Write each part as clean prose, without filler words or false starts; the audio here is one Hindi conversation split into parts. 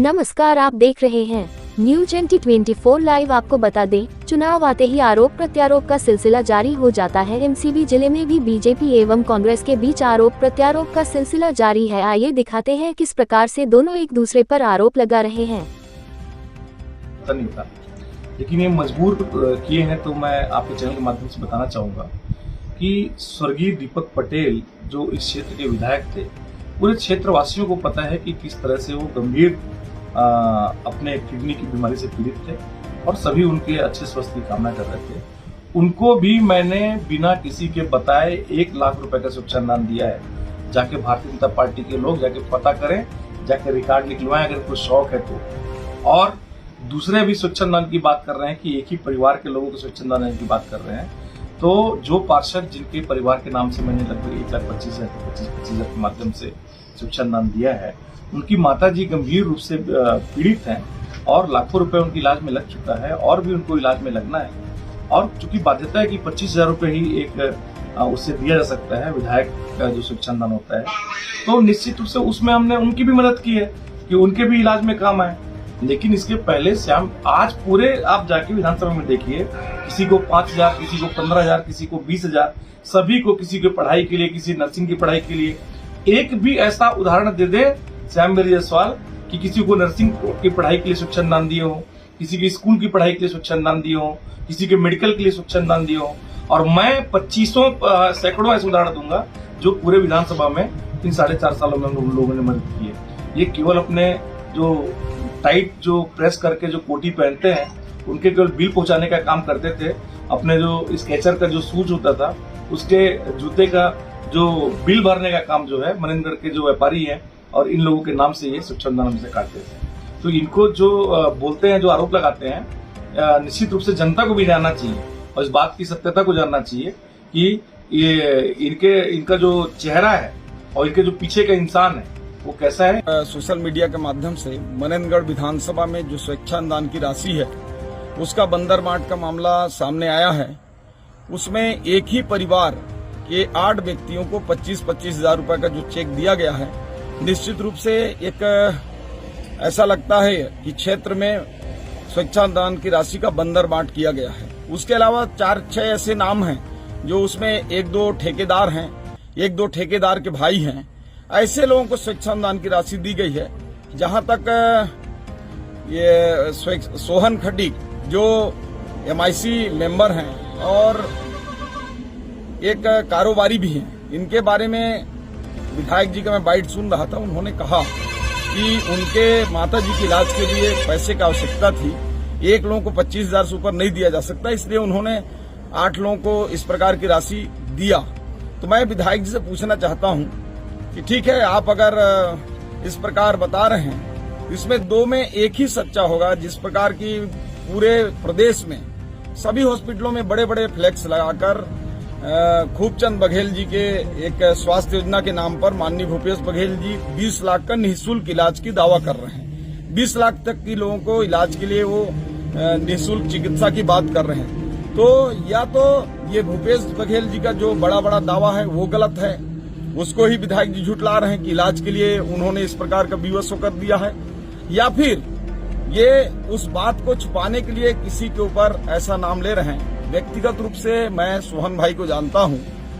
नमस्कार, आप देख रहे हैं न्यूज 2024 लाइव। आपको बता दें, चुनाव आते ही आरोप प्रत्यारोप का सिलसिला जारी हो जाता है। एमसीबी जिले में भी बीजेपी एवं कांग्रेस के बीच आरोप प्रत्यारोप का सिलसिला जारी है। आइए दिखाते हैं किस प्रकार से दोनों एक दूसरे पर आरोप लगा रहे हैं। लेकिन ये मजबूर किए हैं, तो मैं आपके चैनल के माध्यम से बताना चाहूंगा कि स्वर्गीय दीपक पटेल जो इस क्षेत्र के विधायक थे, पूरे क्षेत्रवासियों को पता है कि किस तरह से वो गंभीर अपने किडनी की बीमारी से पीड़ित थे और सभी उनके अच्छे स्वास्थ्य की कामना कर रहे थे। उनको भी मैंने बिना किसी के बताए 1 लाख रुपए का शुभचंदन दिया है। जाके भारतीय जनता पार्टी के लोग जाके पता करें, जाके रिकॉर्ड निकलवाएं अगर कोई शौक है तो। और दूसरे भी स्वच्छंदन की बात कर रहे हैं कि एक ही परिवार के लोगों को स्वच्छंदन की बात कर रहे हैं। तो जो पार्षद जिनके परिवार के नाम से मैंने लगभग 1,25,000 के माध्यम से स्वच्छंदन दिया है, उनकी माताजी गंभीर रूप से पीड़ित हैं और लाखों रुपए उनके इलाज में लग चुका है और भी उनको इलाज में लगना है। और चूंकि बाध्यता है कि 25,000 रुपए ही एक उससे दिया जा सकता है, विधायक का जो स्वच्छंदन होता है, तो निश्चित रूप से उसमें हमने उनकी भी मदद की है कि उनके भी इलाज में काम आए। लेकिन इसके पहले श्याम, आज पूरे आप जाके विधानसभा में देखिए, किसी को 5,000, किसी को 15,000, किसी को 20,000, सभी को, किसी की पढ़ाई के लिए, किसी नर्सिंग की पढ़ाई के लिए। एक भी ऐसा उदाहरण दे दे श्याम मेरी सवाल कि किसी को नर्सिंग की पढ़ाई के लिए स्वच्छंदन दिए हो, किसी की स्कूल की पढ़ाई के लिए स्वच्छंदन दिए हो, किसी के मेडिकल के लिए स्वच्छंदन दिए हो। और मैं 2500 सैकड़ों ऐसे उदाहरण दूंगा जो पूरे विधानसभा में इन 4.5 सालों में उन लोगों ने मदद की है। ये केवल अपने जो टाइट जो प्रेस करके जो कोटी पहनते हैं, उनके केवल बिल पहुंचाने का काम करते थे। अपने जो स्केचर का जो शूज होता था, उसके जूते का जो बिल भरने का काम जो है मनेंद्रगढ़ के जो व्यापारी हैं और इन लोगों के नाम से ये स्वच्छंदन हमसे काटते थे। तो इनको जो बोलते हैं, जो आरोप लगाते हैं, निश्चित रूप से जनता को भी जानना चाहिए और इस बात की सत्यता को जानना चाहिए कि ये इनका जो चेहरा है और इनके जो पीछे का इंसान है वो कैसा है। सोशल मीडिया के माध्यम से मनेंद्रगढ़ विधानसभा में जो स्वच्छंदन की राशि है, उसका बंदर मार्ट का मामला सामने आया है। उसमें एक ही परिवार के 8 व्यक्तियों को 25,000 रुपए का जो चेक दिया गया है, निश्चित रूप से एक ऐसा लगता है कि क्षेत्र में स्वच्छंदन की राशि का बंदर बांट किया गया है। उसके अलावा 4-6 ऐसे नाम हैं जो उसमें 1-2 ठेकेदार हैं, 1-2 ठेकेदार के भाई हैं। ऐसे लोगों को स्वच्छंदन की राशि दी गई है। जहां तक ये सोहन खटीक जो MIC मेंबर हैं और एक कारोबारी भी हैं, इनके बारे में विधायक जी का मैं बाइट सुन रहा था। उन्होंने कहा कि उनके माताजी के इलाज के लिए पैसे की आवश्यकता थी, 1 लोगों को 25,000 से ऊपर नहीं दिया जा सकता, इसलिए उन्होंने 8 लोगों को इस प्रकार की राशि दिया। तो मैं विधायक जी से पूछना चाहता हूं कि ठीक है, आप अगर इस प्रकार बता रहे हैं, इसमें 2 में एक ही सच्चा होगा। जिस प्रकार की पूरे प्रदेश में सभी हॉस्पिटलों में बड़े बड़े फ्लैक्स लगाकर खूबचंद बघेल जी के एक स्वास्थ्य योजना के नाम पर माननीय भूपेश बघेल जी 20 लाख का निःशुल्क इलाज की दावा कर रहे हैं। 20 लाख तक की लोगों को इलाज के लिए वो निःशुल्क चिकित्सा की बात कर रहे हैं। तो या तो ये भूपेश बघेल जी का जो बड़ा बड़ा दावा है वो गलत है, उसको ही विधायक जी झुठला रहे हैं कि इलाज के लिए उन्होंने इस प्रकार का विवश कर दिया है, या फिर ये उस बात को छुपाने के लिए किसी के ऊपर ऐसा नाम ले रहे हैं। व्यक्तिगत रूप से मैं सोहन भाई को जानता हूं,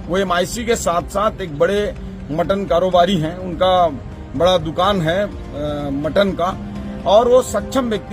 वो MIC के साथ साथ एक बड़े मटन कारोबारी हैं, उनका बड़ा दुकान है मटन का, और वो सक्षम व्यक्ति